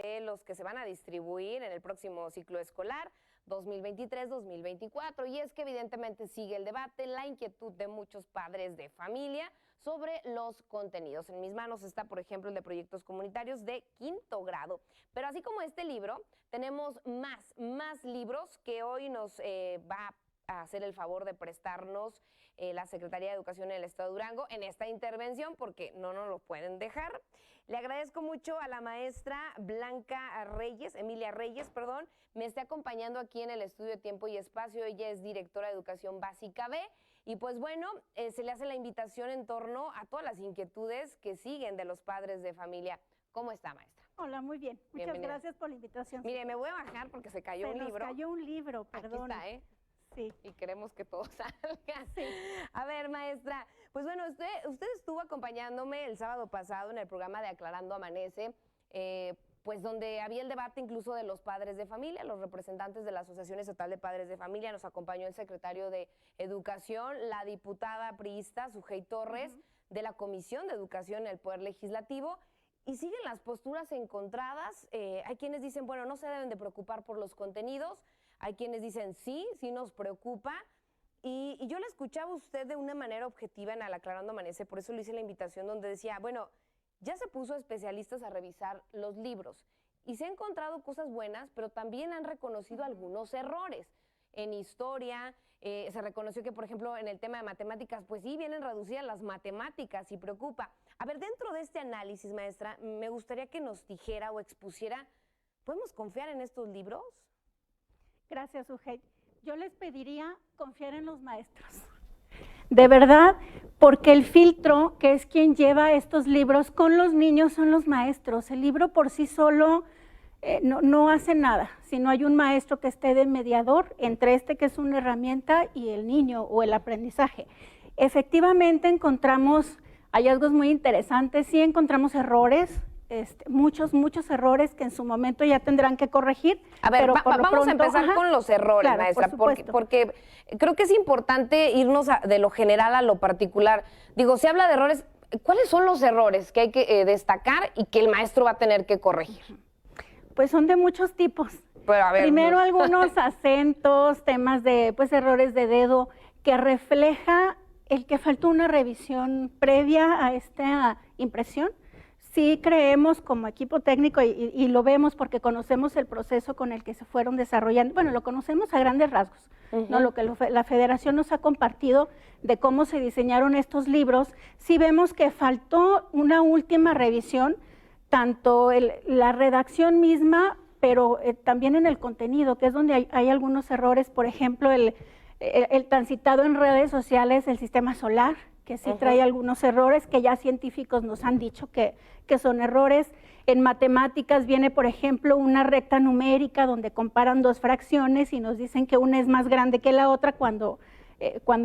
de los que se van a distribuir en el próximo ciclo escolar 2023-2024. Y es que evidentemente sigue el debate, la inquietud de muchos padres de familia sobre los contenidos. En mis manos está, por ejemplo, el de proyectos comunitarios de quinto grado. Pero así como este libro, tenemos más libros que hoy nos va a hacer el favor de prestarnos la Secretaría de Educación en el Estado de Durango en esta intervención, porque no nos lo pueden dejar. Le agradezco mucho a la maestra Emilia Reyes, me está acompañando aquí en el estudio de Tiempo y Espacio. Ella es directora de Educación Básica B. Y pues bueno, se le hace la invitación en torno a todas las inquietudes que siguen de los padres de familia. ¿Cómo está, maestra? Hola, muy bien. Muchas gracias por la invitación. Mire, me voy a bajar porque se cayó un libro. Se cayó un libro, perdón. Aquí está, Sí. Y queremos que todo salga. Sí. A ver, maestra, pues bueno, usted estuvo acompañándome el sábado pasado en el programa de Aclarando Amanece, pues donde había el debate incluso de los padres de familia, los representantes de la Asociación Estatal de Padres de Familia. Nos acompañó el secretario de Educación, la diputada priista Sujei Torres, de la Comisión de Educación en el Poder Legislativo, y siguen las posturas encontradas. Hay quienes dicen, bueno, no se deben de preocupar por los contenidos. Hay quienes dicen, sí nos preocupa. Y yo la escuchaba a usted de una manera objetiva en Aclarando Amanece, por eso le hice la invitación donde decía, bueno, ya se puso especialistas a revisar los libros y se han encontrado cosas buenas, pero también han reconocido algunos errores. En historia, se reconoció que, por ejemplo, en el tema de matemáticas, pues sí, vienen reducidas las matemáticas y preocupa. A ver, dentro de este análisis, maestra, me gustaría que nos dijera o expusiera, ¿podemos confiar en estos libros? Gracias, Sujei. Yo les pediría confiar en los maestros. De verdad, porque el filtro, que es quien lleva estos libros con los niños, son los maestros. El libro por sí solo no hace nada, si no hay un maestro que esté de mediador entre que es una herramienta, y el niño o el aprendizaje. Efectivamente encontramos hallazgos muy interesantes, sí encontramos errores, muchos errores que en su momento ya tendrán que corregir. A ver, vamos a empezar con los errores, claro, maestra, porque creo que es importante irnos de lo general a lo particular. Digo, se habla de errores, ¿cuáles son los errores que hay que destacar y que el maestro va a tener que corregir? Pues son de muchos tipos. Pero a ver, primero algunos acentos, temas de errores de dedo, que refleja el que faltó una revisión previa a esta impresión. Sí creemos como equipo técnico, y lo vemos porque conocemos el proceso con el que se fueron desarrollando, bueno, lo conocemos a grandes rasgos, ¿no? Lo que la Federación nos ha compartido de cómo se diseñaron estos libros. Sí vemos que faltó una última revisión, tanto la redacción misma, pero también en el contenido, que es donde hay algunos errores. Por ejemplo, el tan citado en redes sociales, el sistema solar, que sí trae algunos errores que ya científicos nos han dicho que son errores. En matemáticas viene, por ejemplo, una recta numérica donde comparan dos fracciones y nos dicen que una es más grande que la otra cuando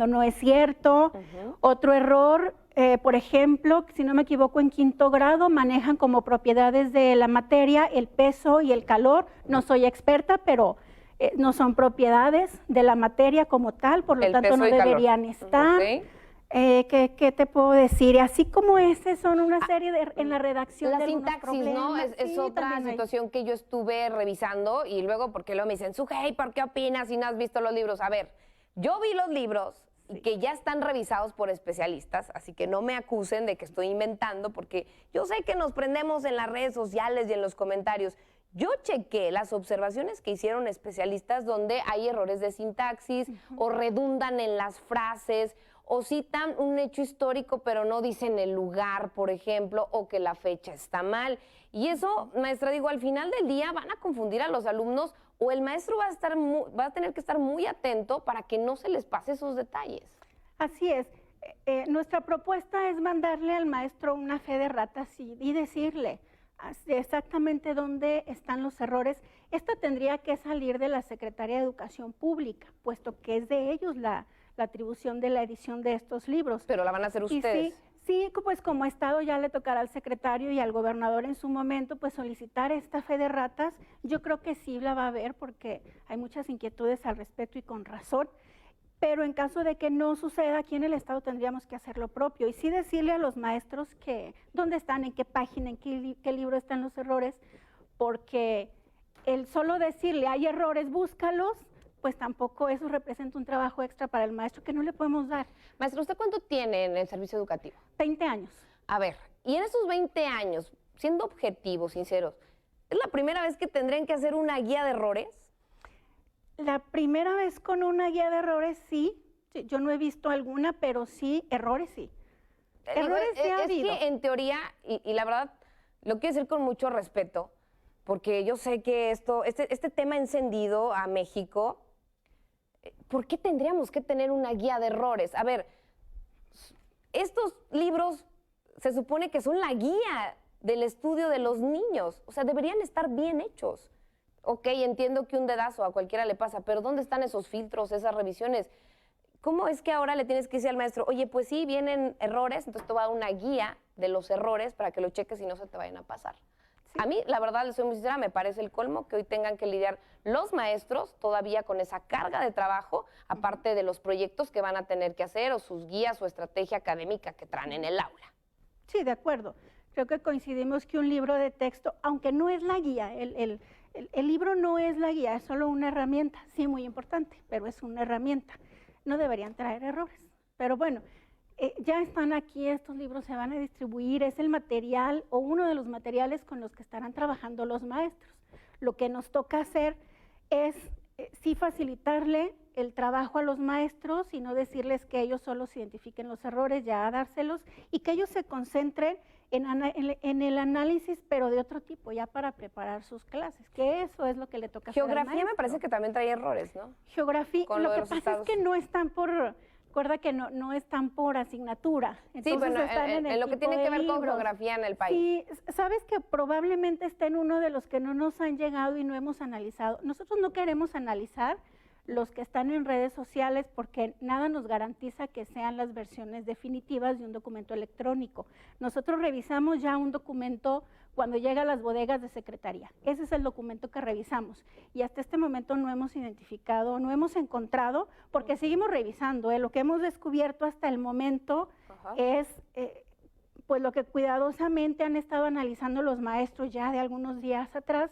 no es cierto. Otro error, por ejemplo, si no me equivoco, en quinto grado manejan como propiedades de la materia el peso y el calor. No soy experta, pero no son propiedades de la materia como tal, por lo tanto no deberían estar. ¿Qué te puedo decir? Así como son una serie en la redacción la de sintaxis, ¿no? Es otra situación que yo estuve revisando, y luego porque luego me dicen, Sujei, ¿por qué opinas si no has visto los libros? A ver, yo vi los libros y que ya están revisados por especialistas, así que no me acusen de que estoy inventando, porque yo sé que nos prendemos en las redes sociales y en los comentarios. Yo chequé las observaciones que hicieron especialistas donde hay errores de sintaxis o redundan en las frases o citan un hecho histórico pero no dicen el lugar, por ejemplo, o que la fecha está mal. Y eso, maestra, digo, al final del día van a confundir a los alumnos, o el maestro va a tener que estar muy atento para que no se les pase esos detalles. Así es. Nuestra propuesta es mandarle al maestro una fe de ratas y decirle exactamente dónde están los errores. Esto tendría que salir de la Secretaría de Educación Pública, puesto que es de ellos la atribución de la edición de estos libros. Pero la van a hacer ustedes. Sí, pues como Estado ya le tocará al secretario y al gobernador en su momento, pues solicitar esta fe de ratas. Yo creo que sí la va a haber, porque hay muchas inquietudes al respecto y con razón. Pero en caso de que no suceda, aquí en el Estado tendríamos que hacer lo propio y sí decirle a los maestros que dónde están, en qué página, en qué libro están los errores, porque el solo decirle hay errores, búscalos, pues tampoco eso representa un trabajo extra para el maestro que no le podemos dar. Maestra, ¿usted cuánto tiene en el servicio educativo? 20 años. A ver, y en esos 20 años, siendo objetivos, sinceros, ¿es la primera vez que tendrían que hacer una guía de errores? La primera vez con una guía de errores, sí. Yo no he visto alguna, pero sí, errores sí. Errores sí ha habido. Es que en teoría, y la verdad, lo quiero decir con mucho respeto, porque yo sé que este tema ha encendido a México. ¿Por qué tendríamos que tener una guía de errores? A ver, estos libros se supone que son la guía del estudio de los niños. O sea, deberían estar bien hechos. Ok, entiendo que un dedazo a cualquiera le pasa, pero ¿dónde están esos filtros, esas revisiones? ¿Cómo es que ahora le tienes que decir al maestro, oye, pues sí, vienen errores, entonces te va a dar una guía de los errores para que lo cheques y no se te vayan a pasar? Sí. A mí, la verdad, les soy muy sincera, me parece el colmo que hoy tengan que lidiar los maestros todavía con esa carga de trabajo, aparte de los proyectos que van a tener que hacer o sus guías o estrategia académica que traen en el aula. Sí, de acuerdo. Creo que coincidimos que un libro de texto, aunque no es la guía, el libro no es la guía, es solo una herramienta, sí, muy importante, pero es una herramienta. No deberían traer errores. Pero bueno, ya están aquí, estos libros se van a distribuir, es el material o uno de los materiales con los que estarán trabajando los maestros. Lo que nos toca hacer es sí facilitarle el trabajo a los maestros y no decirles que ellos solo se identifiquen los errores, ya dárselos, y que ellos se concentren en el análisis, pero de otro tipo, ya para preparar sus clases, que eso es lo que le toca hacer al maestro. Geografía me parece que también trae errores, ¿no? Geografía, lo que pasa es que no están por... Recuerda que no están por asignatura. Entonces sí, bueno, están en lo que tiene que ver con geografía en el país. Sí, sabes que probablemente está en uno de los que no nos han llegado y no hemos analizado. Nosotros no queremos analizar los que están en redes sociales porque nada nos garantiza que sean las versiones definitivas de un documento electrónico. Nosotros revisamos ya un documento cuando llega a las bodegas de secretaría. Ese es el documento que revisamos y hasta este momento no hemos identificado, no hemos encontrado, porque seguimos revisando. Lo que hemos descubierto hasta el momento es pues lo que cuidadosamente han estado analizando los maestros ya de algunos días atrás.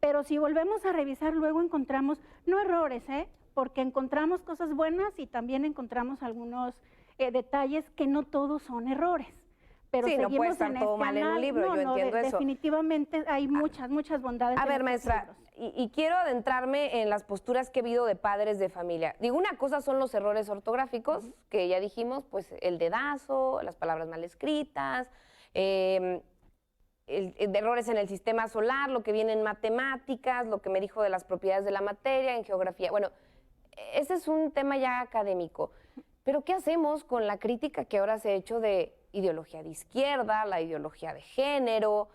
Pero si volvemos a revisar, luego encontramos, no errores, porque encontramos cosas buenas y también encontramos algunos detalles que no todos son errores. Pero sí, seguimos no puede estar todo mal en un libro, yo entiendo eso. Definitivamente hay muchas bondades. A ver, maestra, y quiero adentrarme en las posturas que he habido de padres de familia. Digo, una cosa son los errores ortográficos, que ya dijimos, pues el dedazo, las palabras mal escritas, de errores en el sistema solar, lo que viene en matemáticas, lo que me dijo de las propiedades de la materia, en geografía. Bueno, ese es un tema ya académico. Pero ¿qué hacemos con la crítica que ahora se ha hecho de ideología de izquierda, la ideología de género?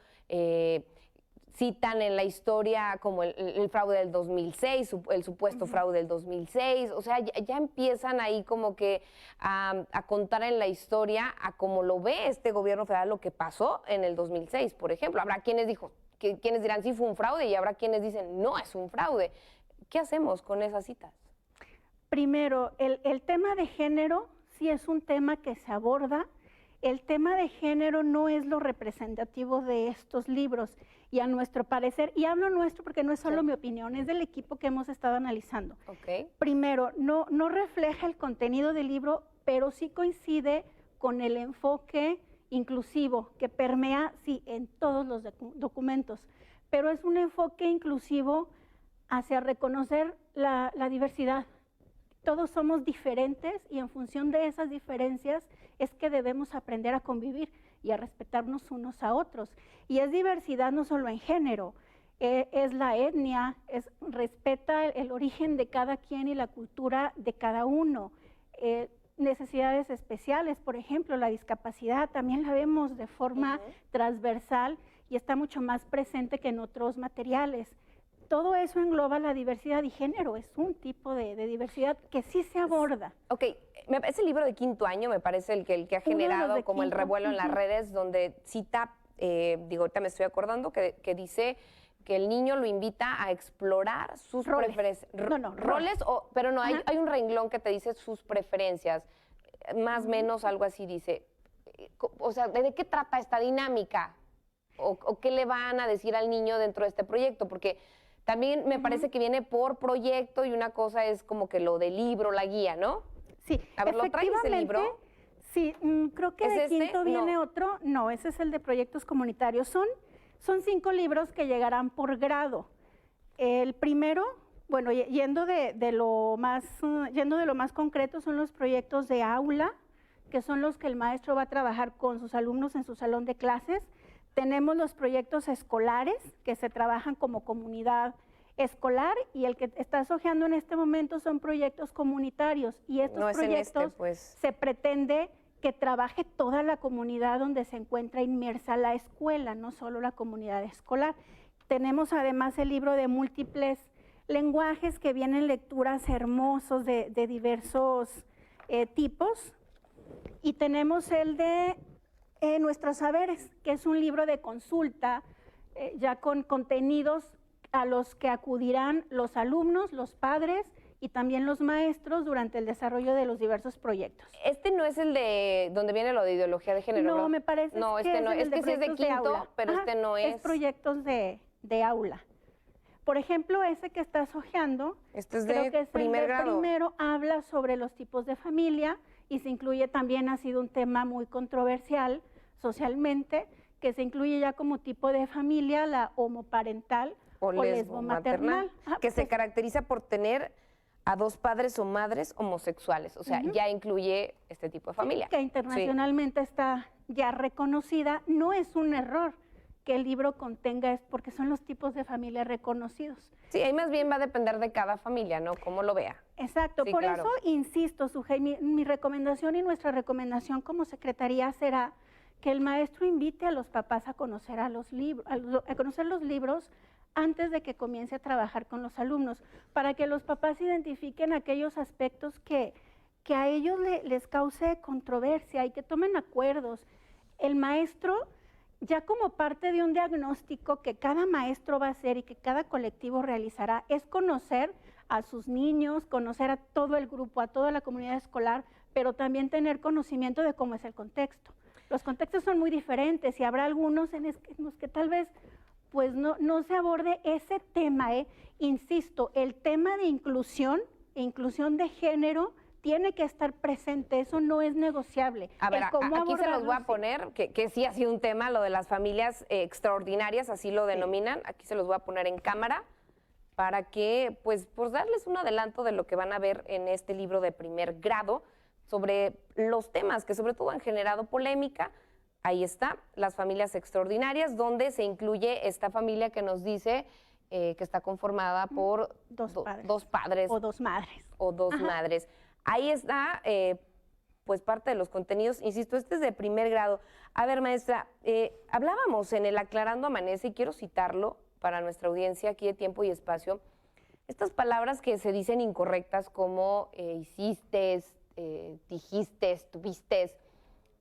Citan en la historia como el fraude del 2006, el supuesto fraude del 2006, o sea, ya empiezan ahí como que a contar en la historia a cómo lo ve este gobierno federal lo que pasó en el 2006, por ejemplo. Habrá quienes dirán sí fue un fraude y habrá quienes dicen no es un fraude. ¿Qué hacemos con esas citas? Primero, el tema de género sí es un tema que se aborda. El tema de género no es lo representativo de estos libros y a nuestro parecer, y hablo nuestro porque no es solo mi opinión, es del equipo que hemos estado analizando. Primero, no refleja el contenido del libro, pero sí coincide con el enfoque inclusivo que permea, sí, en todos los documentos, pero es un enfoque inclusivo hacia reconocer la diversidad. Todos somos diferentes y en función de esas diferencias es que debemos aprender a convivir y a respetarnos unos a otros. Y es diversidad no solo en género, es la etnia, respeta el origen de cada quien y la cultura de cada uno. Necesidades especiales, por ejemplo, la discapacidad también la vemos de forma transversal y está mucho más presente que en otros materiales. Todo eso engloba la diversidad y género, es un tipo de diversidad que sí se aborda. Ok, ese libro de quinto año me parece el que ha generado como el revuelo en las redes, donde cita, digo, ahorita me estoy acordando, que dice que el niño lo invita a explorar sus preferencias. Roles, pero no, hay un renglón que te dice sus preferencias, más o menos algo así dice. O sea, ¿de qué trata esta dinámica? o qué le van a decir al niño dentro de este proyecto, porque también me parece que viene por proyecto y una cosa es como que lo del libro, la guía, ¿no? Sí, A ver, ¿lo traes el libro? Sí, creo que de quinto viene otro. No, ese es el de proyectos comunitarios. Son 5 libros que llegarán por grado. El primero, bueno, yendo de lo más concreto, son los proyectos de aula, que son los que el maestro va a trabajar con sus alumnos en su salón de clases. Tenemos los proyectos escolares, que se trabajan como comunidad escolar, y el que estás hojeando en este momento son proyectos comunitarios, y estos proyectos se pretende que trabaje toda la comunidad donde se encuentra inmersa la escuela, no solo la comunidad escolar. Tenemos además el libro de múltiples lenguajes, que vienen lecturas hermosos de diversos tipos, y tenemos el de Nuestros Saberes, que es un libro de consulta ya con contenidos a los que acudirán los alumnos, los padres y también los maestros durante el desarrollo de los diversos proyectos. Este no es el de donde viene lo de ideología de género, no, ¿verdad? Me parece no, que este no, es que sí es de quinto, pero este no es. Es proyectos de aula. Por ejemplo, ese que estás hojeando, este es de primer grado. Primero habla sobre los tipos de familia, y se incluye también, ha sido un tema muy controversial socialmente, que se incluye ya como tipo de familia la homoparental o lesbomaternal, que se caracteriza por tener a 2 padres o madres homosexuales, o sea, ya incluye este tipo de familia. Sí, que internacionalmente está ya reconocida. No es un error que el libro contenga, es porque son los tipos de familia reconocidos. Sí, ahí más bien va a depender de cada familia, ¿no? Cómo lo vea. Exacto, sí, por eso insisto, Sujei, mi recomendación y nuestra recomendación como secretaría será que el maestro invite a los papás a conocer los libros antes de que comience a trabajar con los alumnos, para que los papás identifiquen aquellos aspectos que a ellos les cause controversia y que tomen acuerdos. El maestro, ya como parte de un diagnóstico que cada maestro va a hacer y que cada colectivo realizará, es conocer a sus niños, conocer a todo el grupo, a toda la comunidad escolar, pero también tener conocimiento de cómo es el contexto. Los contextos son muy diferentes y habrá algunos en los que tal vez pues no se aborde ese tema. Insisto, el tema de inclusión e inclusión de género tiene que estar presente, eso no es negociable. A ver, aquí se los voy a poner, que sí ha sido un tema, lo de las familias extraordinarias, así lo denominan, aquí se los voy a poner en cámara, para que, pues darles un adelanto de lo que van a ver en este libro de primer grado, sobre los temas que sobre todo han generado polémica. Ahí está, las familias extraordinarias, donde se incluye esta familia que nos dice que está conformada por dos padres. O 2 madres. O 2 madres. Ahí está, pues parte de los contenidos, insisto, este es de primer grado. A ver, maestra, hablábamos en el Aclarando Amanece, y quiero citarlo para nuestra audiencia aquí de Tiempo y Espacio, estas palabras que se dicen incorrectas como hiciste, dijiste, tuviste,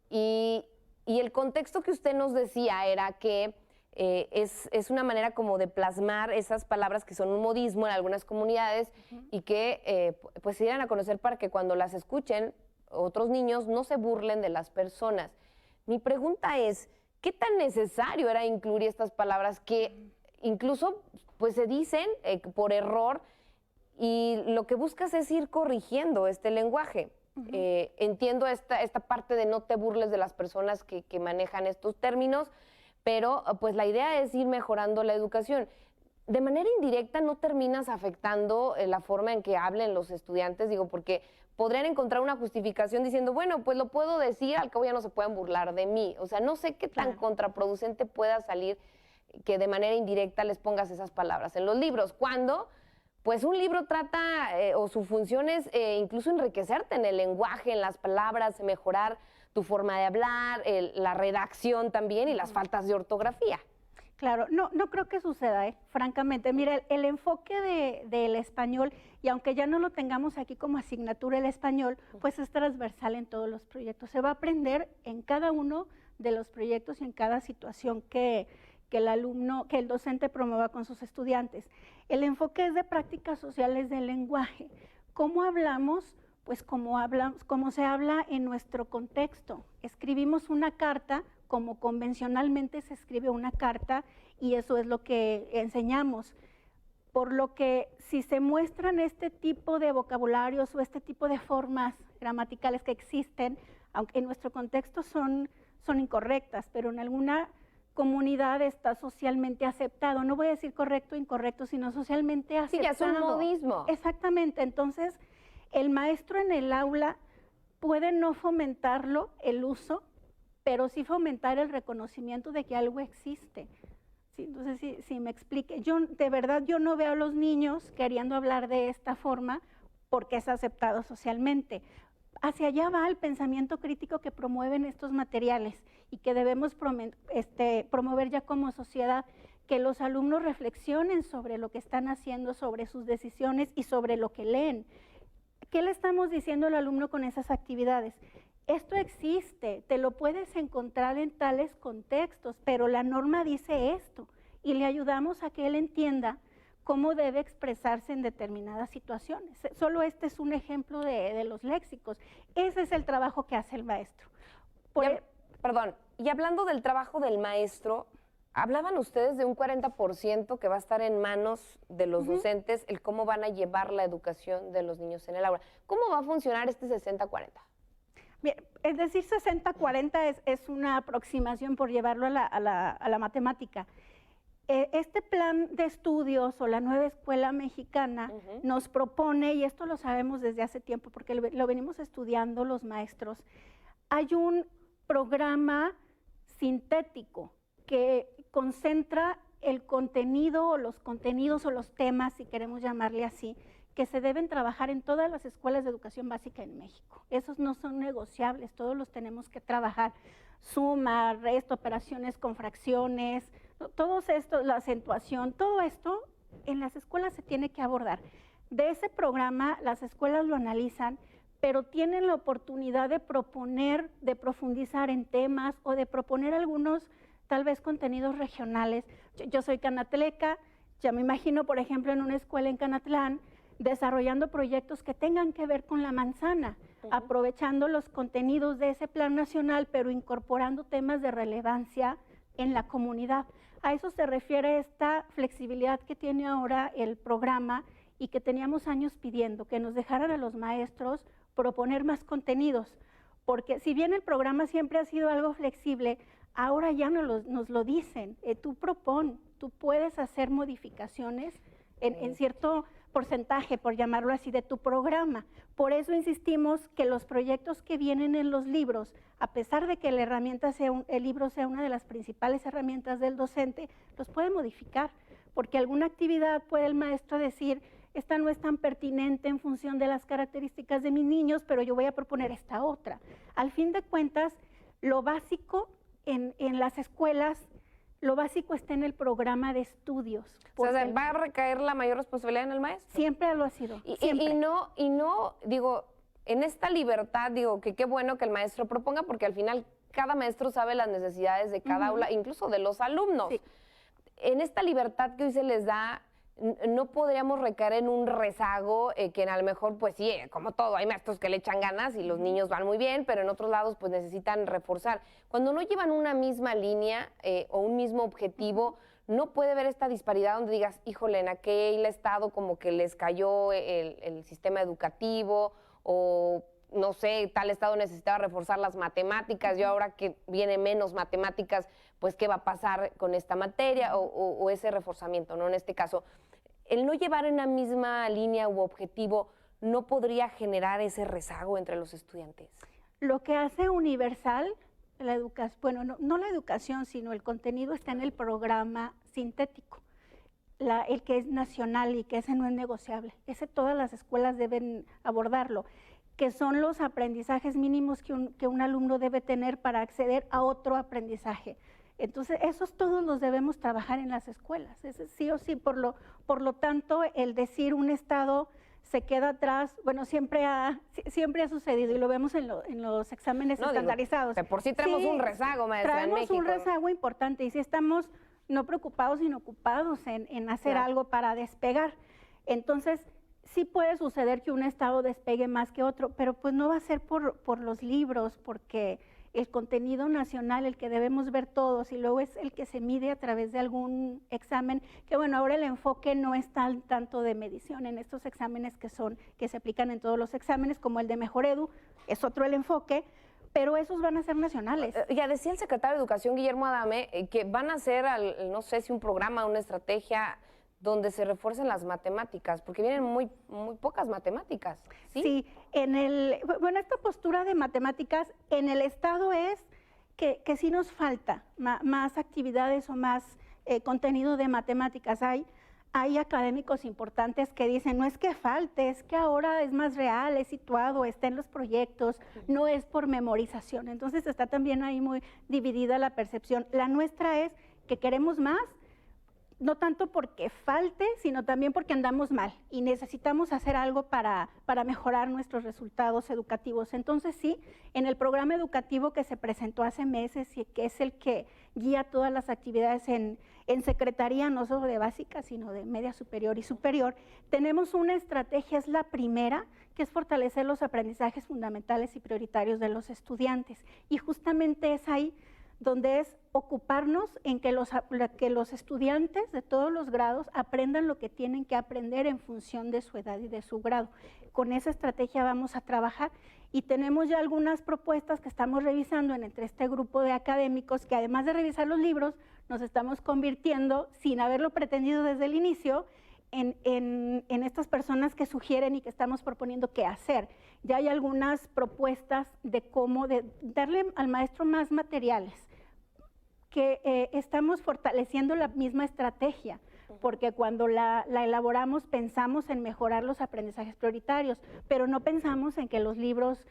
y el contexto que usted nos decía era que es una manera como de plasmar esas palabras que son un modismo en algunas comunidades y que pues se dieran a conocer para que cuando las escuchen otros niños no se burlen de las personas. Mi pregunta es, ¿qué tan necesario era incluir estas palabras que incluso pues se dicen por error, y lo que buscas es ir corrigiendo este lenguaje? Entiendo esta parte de no te burles de las personas que manejan estos términos, pero pues la idea es ir mejorando la educación. De manera indirecta no terminas afectando la forma en que hablen los estudiantes, digo, porque podrían encontrar una justificación diciendo, bueno, pues lo puedo decir, al cabo ya no se pueden burlar de mí. O sea, no sé qué tan contraproducente pueda salir que de manera indirecta les pongas esas palabras en los libros, cuando pues un libro trata, o su función es incluso enriquecerte en el lenguaje, en las palabras, mejorar tu forma de hablar, la redacción también y las faltas de ortografía. Claro, no creo que suceda, francamente. Mira, el enfoque del español, y aunque ya no lo tengamos aquí como asignatura el español, pues es transversal en todos los proyectos. Se va a aprender en cada uno de los proyectos y en cada situación que el docente promueva con sus estudiantes. El enfoque es de prácticas sociales del lenguaje. ¿Cómo hablamos? Pues como se habla en nuestro contexto. Escribimos una carta como convencionalmente se escribe una carta, y eso es lo que enseñamos. Por lo que si se muestran este tipo de vocabularios o este tipo de formas gramaticales que existen, aunque en nuestro contexto son incorrectas, pero en alguna comunidad está socialmente aceptado. No voy a decir correcto o incorrecto, sino socialmente aceptado. Sí, ya es un modismo. Exactamente. Entonces, el maestro en el aula puede no fomentarlo, el uso, pero sí fomentar el reconocimiento de que algo existe. Sí, entonces, si me explique. De verdad, yo no veo a los niños queriendo hablar de esta forma porque es aceptado socialmente. Hacia allá va el pensamiento crítico que promueven estos materiales y que debemos promover ya como sociedad, que los alumnos reflexionen sobre lo que están haciendo, sobre sus decisiones y sobre lo que leen. ¿Qué le estamos diciendo al alumno con esas actividades? Esto existe, te lo puedes encontrar en tales contextos, pero la norma dice esto, y le ayudamos a que él entienda cómo debe expresarse en determinadas situaciones. Solo este es un ejemplo de los léxicos. Ese es el trabajo que hace el maestro. Perdón, y hablando del trabajo del maestro, hablaban ustedes de un 40% que va a estar en manos de los docentes, el cómo van a llevar la educación de los niños en el aula. ¿Cómo va a funcionar este 60-40? Bien, es decir, 60-40 es una aproximación por llevarlo a la matemática. Este plan de estudios o la nueva escuela mexicana nos propone, y esto lo sabemos desde hace tiempo porque lo venimos estudiando los maestros, hay un programa sintético que concentra el contenido o los contenidos o los temas, si queremos llamarle así, que se deben trabajar en todas las escuelas de educación básica en México. Esos no son negociables, todos los tenemos que trabajar. Suma, resto, operaciones con fracciones, todo esto, la acentuación, todo esto en las escuelas se tiene que abordar. De ese programa las escuelas lo analizan, pero tienen la oportunidad de proponer, de profundizar en temas o de proponer algunos tal vez contenidos regionales. Yo soy canatleca, ya me imagino, por ejemplo, en una escuela en Canatlán, desarrollando proyectos que tengan que ver con la manzana, aprovechando los contenidos de ese plan nacional, pero incorporando temas de relevancia en la comunidad. A eso se refiere esta flexibilidad que tiene ahora el programa y que teníamos años pidiendo, que nos dejaran a los maestros proponer más contenidos, porque si bien el programa siempre ha sido algo flexible, ahora ya nos lo dicen, tú propon, tú puedes hacer modificaciones en cierto porcentaje, por llamarlo así, de tu programa. Por eso insistimos que los proyectos que vienen en los libros, a pesar de que la herramienta el libro sea una de las principales herramientas del docente, los puede modificar, porque alguna actividad puede el maestro decir, esta no es tan pertinente en función de las características de mis niños, pero yo voy a proponer esta otra. Al fin de cuentas, lo básico en las escuelas, lo básico está en el programa de estudios. O sea, ¿va a recaer la mayor responsabilidad en el maestro? Siempre lo ha sido. Y no, digo, en esta libertad, digo, que qué bueno que el maestro proponga, porque al final cada maestro sabe las necesidades de cada aula, incluso de los alumnos. Sí. En esta libertad que hoy se les da, no podríamos recaer en un rezago que a lo mejor, pues sí, como todo, hay maestros que le echan ganas y los niños van muy bien, pero en otros lados pues necesitan reforzar. Cuando no llevan una misma línea o un mismo objetivo, no puede haber esta disparidad donde digas, híjole, en aquel estado como que les cayó el sistema educativo o no sé, tal estado necesitaba reforzar las matemáticas, yo ahora que viene menos matemáticas, pues qué va a pasar con esta materia o ese reforzamiento, ¿no? En este caso, el no llevar en la misma línea u objetivo no podría generar ese rezago entre los estudiantes. Lo que hace universal la educación, bueno, no la educación, sino el contenido está en el programa sintético, el que es nacional y que ese no es negociable. Ese todas las escuelas deben abordarlo, que son los aprendizajes mínimos que un alumno debe tener para acceder a otro aprendizaje. Entonces, esos todos los debemos trabajar en las escuelas, sí o sí. Por lo tanto, el decir un estado se queda atrás, bueno, siempre ha sucedido y lo vemos en los exámenes estandarizados. Digo, por sí traemos un rezago, maestra, en México. Traemos un rezago importante y sí estamos no preocupados, sino ocupados en hacer algo para despegar. Entonces, sí puede suceder que un estado despegue más que otro, pero pues no va a ser por los libros, porque el contenido nacional, el que debemos ver todos, y luego es el que se mide a través de algún examen, que bueno, ahora el enfoque no es tanto de medición en estos exámenes que se aplican en todos los exámenes, como el de Mejor Edu, es otro el enfoque, pero esos van a ser nacionales. Ya decía el secretario de Educación, Guillermo Adame, que van a hacer, no sé si un programa, una estrategia donde se refuercen las matemáticas, porque vienen muy pocas matemáticas. Sí, bueno, esta postura de matemáticas en el Estado es que sí nos falta más actividades o más contenido de matemáticas. Hay académicos importantes que dicen, no es que falte, es que ahora es más real, es situado, está en los proyectos, no es por memorización. Entonces está también ahí muy dividida la percepción. La nuestra es que queremos más, no tanto porque falte, sino también porque andamos mal y necesitamos hacer algo para mejorar nuestros resultados educativos. Entonces sí, en el programa educativo que se presentó hace meses y que es el que guía todas las actividades en Secretaría, no solo de básica, sino de media superior y superior, tenemos una estrategia, es la primera, que es fortalecer los aprendizajes fundamentales y prioritarios de los estudiantes. Y justamente es ahí donde es ocuparnos en que los estudiantes de todos los grados aprendan lo que tienen que aprender en función de su edad y de su grado. Con esa estrategia vamos a trabajar y tenemos ya algunas propuestas que estamos revisando entre este grupo de académicos que además de revisar los libros, nos estamos convirtiendo, sin haberlo pretendido desde el inicio, en estas personas que sugieren y que estamos proponiendo qué hacer. Ya hay algunas propuestas de cómo darle al maestro más materiales, que estamos fortaleciendo la misma estrategia, porque cuando la elaboramos pensamos en mejorar los aprendizajes prioritarios, pero no pensamos en que los libros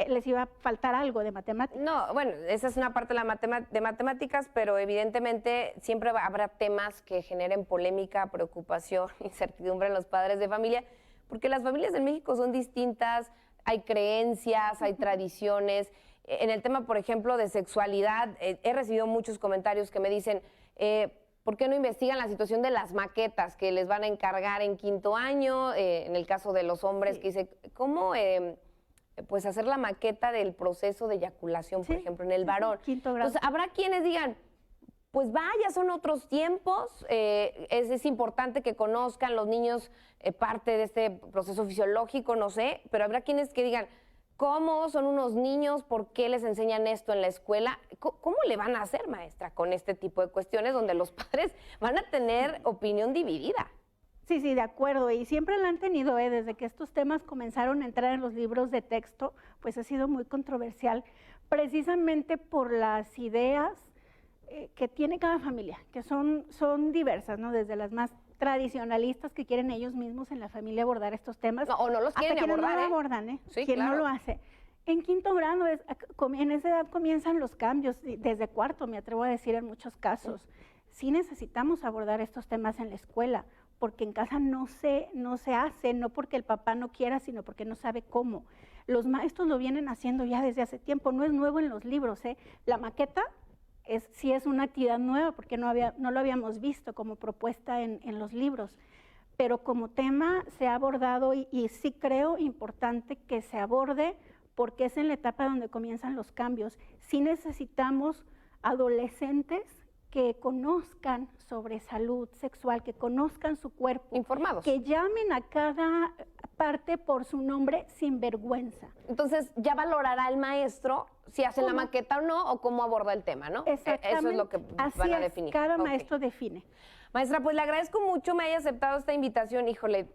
les iba a faltar algo de matemáticas. No, bueno, esa es una parte de matemáticas, pero evidentemente siempre habrá temas que generen polémica, preocupación, incertidumbre en los padres de familia, porque las familias en México son distintas, hay creencias, hay tradiciones. En el tema, por ejemplo, de sexualidad, he recibido muchos comentarios que me dicen, ¿por qué no investigan la situación de las maquetas que les van a encargar en quinto año? En el caso de los hombres, sí, que dice, ¿cómo pues hacer la maqueta del proceso de eyaculación, por ejemplo, en el varón? Quinto grado. Entonces, habrá quienes digan, pues vaya, son otros tiempos, es importante que conozcan los niños parte de este proceso fisiológico, no sé, pero habrá quienes que digan, ¿cómo son unos niños? ¿Por qué les enseñan esto en la escuela? ¿Cómo le van a hacer, maestra, con este tipo de cuestiones donde los padres van a tener opinión dividida? Sí, de acuerdo, y siempre la han tenido, desde que estos temas comenzaron a entrar en los libros de texto, pues ha sido muy controversial, precisamente por las ideas que tiene cada familia, que son diversas, ¿no? Desde las más tradicionalistas que quieren ellos mismos en la familia abordar estos temas. No, o no los quieren abordar. No lo abordan, Sí, quien claro. no lo hace. En quinto grado, en esa edad comienzan los cambios, desde cuarto, me atrevo a decir en muchos casos. Sí necesitamos abordar estos temas en la escuela, porque en casa no se hace, no porque el papá no quiera, sino porque no sabe cómo. Los maestros lo vienen haciendo ya desde hace tiempo, no es nuevo en los libros. La maqueta sí es una actividad nueva, porque no lo habíamos visto como propuesta en los libros, pero como tema se ha abordado y sí creo importante que se aborde, porque es en la etapa donde comienzan los cambios. Sí necesitamos adolescentes que conozcan sobre salud sexual, que conozcan su cuerpo. Informados. Que llamen a cada parte por su nombre sin vergüenza. Entonces ya valorará el maestro si hace la maqueta o no, o cómo aborda el tema, ¿no? Exactamente. Eso es lo que van a definir. Cada maestro define. Maestra, pues le agradezco mucho me haya aceptado esta invitación. Híjole,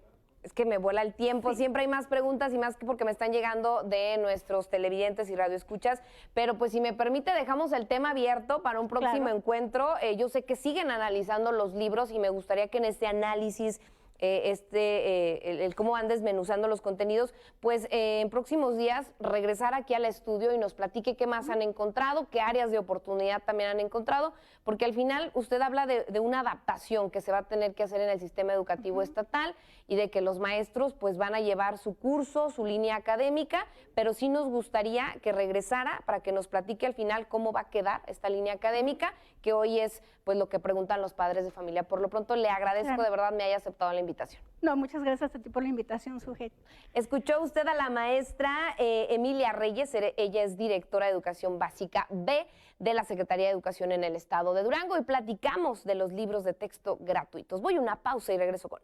es que me vuela el tiempo. Sí. Siempre hay más preguntas y más que porque me están llegando de nuestros televidentes y radioescuchas. Pero pues si me permite, dejamos el tema abierto para un próximo encuentro. Yo sé que siguen analizando los libros y me gustaría que en este análisis el cómo van desmenuzando los contenidos, pues en próximos días regresar aquí al estudio y nos platique qué más han encontrado, qué áreas de oportunidad también han encontrado, porque al final usted habla de una adaptación que se va a tener que hacer en el sistema educativo estatal y de que los maestros pues van a llevar su curso, su línea académica, pero sí nos gustaría que regresara para que nos platique al final cómo va a quedar esta línea académica, que hoy es pues lo que preguntan los padres de familia. Por lo pronto le agradezco de verdad me haya aceptado la invitación. invitación. No, muchas gracias a ti por la invitación, Sujet. Escuchó usted a la maestra Emilia Reyes, ella es directora de Educación Básica B de la Secretaría de Educación en el Estado de Durango y platicamos de los libros de texto gratuitos. Voy a una pausa y regreso con